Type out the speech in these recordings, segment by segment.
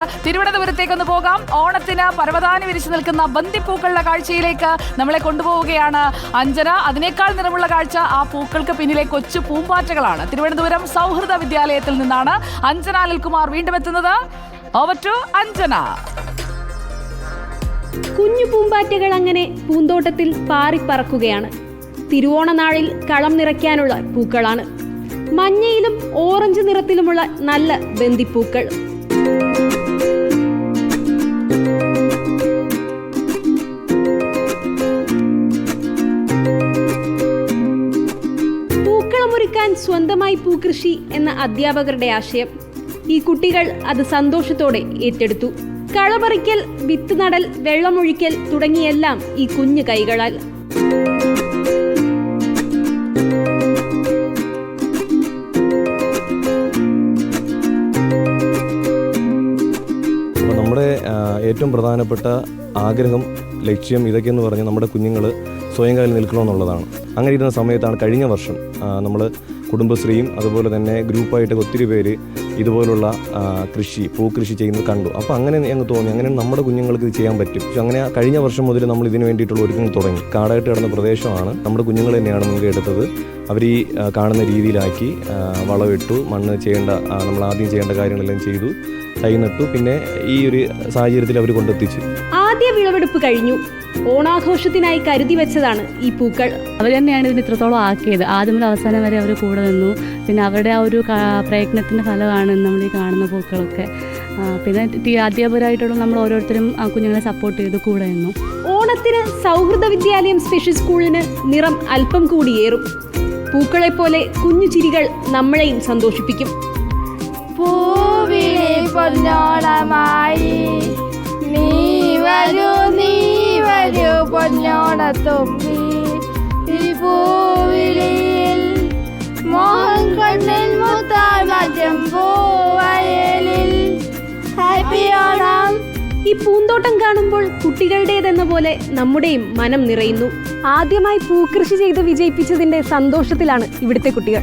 തിരുവനന്തപുരത്തേക്കൊന്ന് പോകാം. ഓണത്തിന് പരവതാനി വിരിച്ചു നിൽക്കുന്ന ബന്ദിപ്പൂക്കളുടെ കാഴ്ചയിലേക്ക് നമ്മളെ കൊണ്ടുപോവുകയാണ് അഞ്ജന. അതിനേക്കാൾ നിറമുള്ള കാഴ്ച ആ പൂക്കൾക്ക് പിന്നിലെ കൊച്ചു പൂമ്പാറ്റകളാണ്. തിരുവനന്തപുരം സൗഹൃദ വിദ്യാലയത്തിൽ നിന്നാണ് അഞ്ജന അനിൽകുമാർ വീണ്ടും എത്തുന്നത്. Over to Anjana. കുഞ്ഞു പൂമ്പാറ്റകൾ അങ്ങനെ പൂന്തോട്ടത്തിൽ പാറിപ്പറക്കുകയാണ്. തിരുവോണനാളിൽ കളം നിറയ്ക്കാനുള്ള പൂക്കളാണ്. മഞ്ഞയിലും ഓറഞ്ച് നിറത്തിലുമുള്ള നല്ല ബന്ദിപ്പൂക്കൾ. പൂക്കളമൊരുക്കാൻ സ്വന്തമായി പൂക്കൃഷി എന്ന അധ്യാപകരുടെ ആശയം. ഈ കുട്ടികൾ അത് സന്തോഷത്തോടെ ഏറ്റെടുത്തു. കളപറിക്കൽ, വിത്ത് നടൽ, വെള്ളമൊഴിക്കൽ തുടങ്ങിയെല്ലാം ഈ കുഞ്ഞു കൈകളാൽ. നമ്മുടെ ഏറ്റവും പ്രധാനപ്പെട്ട ആഗ്രഹം, ലക്ഷ്യം ഇതൊക്കെയെന്ന് പറഞ്ഞാൽ നമ്മുടെ കുഞ്ഞുങ്ങൾ സ്വയം കാലിൽ നിൽക്കണമെന്നുള്ളതാണ്. അങ്ങനെ ഇരുന്ന സമയത്താണ് കഴിഞ്ഞ വർഷം നമ്മൾ കുടുംബശ്രീയും അതുപോലെ തന്നെ ഗ്രൂപ്പായിട്ടൊക്കെ ഒത്തിരി പേര് ഇതുപോലുള്ള പൂക്കൃഷി ചെയ്യുന്നത് കണ്ടു. അപ്പോൾ അങ്ങനെ ഞങ്ങൾക്ക് തോന്നി, അങ്ങനെ നമ്മുടെ കുഞ്ഞുങ്ങൾക്ക് ഇത് ചെയ്യാൻ പറ്റും. പക്ഷെ അങ്ങനെ കഴിഞ്ഞ വർഷം മുതൽ നമ്മൾ ഇതിന് വേണ്ടിയിട്ടുള്ള ഒരുക്കങ്ങൾ തുടങ്ങി. കാടായിട്ട് കിടന്ന പ്രദേശമാണ്, നമ്മുടെ കുഞ്ഞുങ്ങൾ തന്നെയാണ് മുൻകൈ എടുത്തത്. അവർ ഈ കാണുന്ന രീതിയിലാക്കി വളമിട്ടു, മണ്ണ് ചെയ്യേണ്ട നമ്മൾ ആദ്യം ചെയ്യേണ്ട കാര്യങ്ങളെല്ലാം ചെയ്തു, തൈ നട്ടു. പിന്നെ ഈ ഒരു സാഹചര്യത്തിൽ അവർ കൊണ്ടെത്തിച്ചു. ആദ്യ വിളവെടുപ്പ് കഴിഞ്ഞു. ഓണാഘോഷത്തിനായി കരുതി വെച്ചതാണ് ഈ പൂക്കൾ. അവർ തന്നെയാണ് ഇതിന് ഇത്രത്തോളം ആക്കിയത്. ആദ്യം മുതൽ അവസാനം വരെ അവർ കൂടെ നിന്നു. പിന്നെ അവരുടെ ആ ഒരു പ്രയത്നത്തിൻ്റെ ഫലമാണ് നമ്മൾ ഈ കാണുന്ന പൂക്കളൊക്കെ. പിന്നെ അധ്യാപകരായിട്ടുള്ള നമ്മൾ ഓരോരുത്തരും ആ കുഞ്ഞുങ്ങളെ സപ്പോർട്ട് ചെയ്ത് കൂടെ നിന്നു. ഓണത്തിന് സൗഹൃദ വിദ്യാലയം സ്പെഷ്യൽ സ്കൂളിന് നിറം അല്പം കൂടിയേറും. പൂക്കളെ പോലെ കുഞ്ഞു ചിരികൾ നമ്മളെയും സന്തോഷിപ്പിക്കും. പൊന്നോണമായി നീ വരൂ പൊന്നോണത്തുമ്പി, ഈ പൂവിളിയിൽ മോഹൻ കണ്ണിൽ മുത്താൽ മറ്റും പൂവയലിൽ. ഹാപ്പി ഓണം. ഈ പൂന്തോട്ടം കാണുമ്പോൾ കുട്ടികളുടേതെന്ന പോലെ നമ്മുടെയും മനം നിറയുന്നു. ആദ്യമായി പൂക്കൃഷി ചെയ്ത് വിജയിപ്പിച്ചതിന്റെ സന്തോഷത്തിലാണ് ഇവിടുത്തെ കുട്ടികൾ.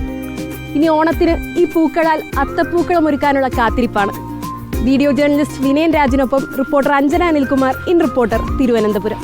ഇനി ഓണത്തിന് ഈ പൂക്കളാൽ അത്തപ്പൂക്കളം ഒരുക്കാനുള്ള കാത്തിരിപ്പാണ്. വീഡിയോ ജേർണലിസ്റ്റ് വിനയൻ രാജിനൊപ്പം reporter Anjana Anilkumar, in reporter, Thiruvananthapuram.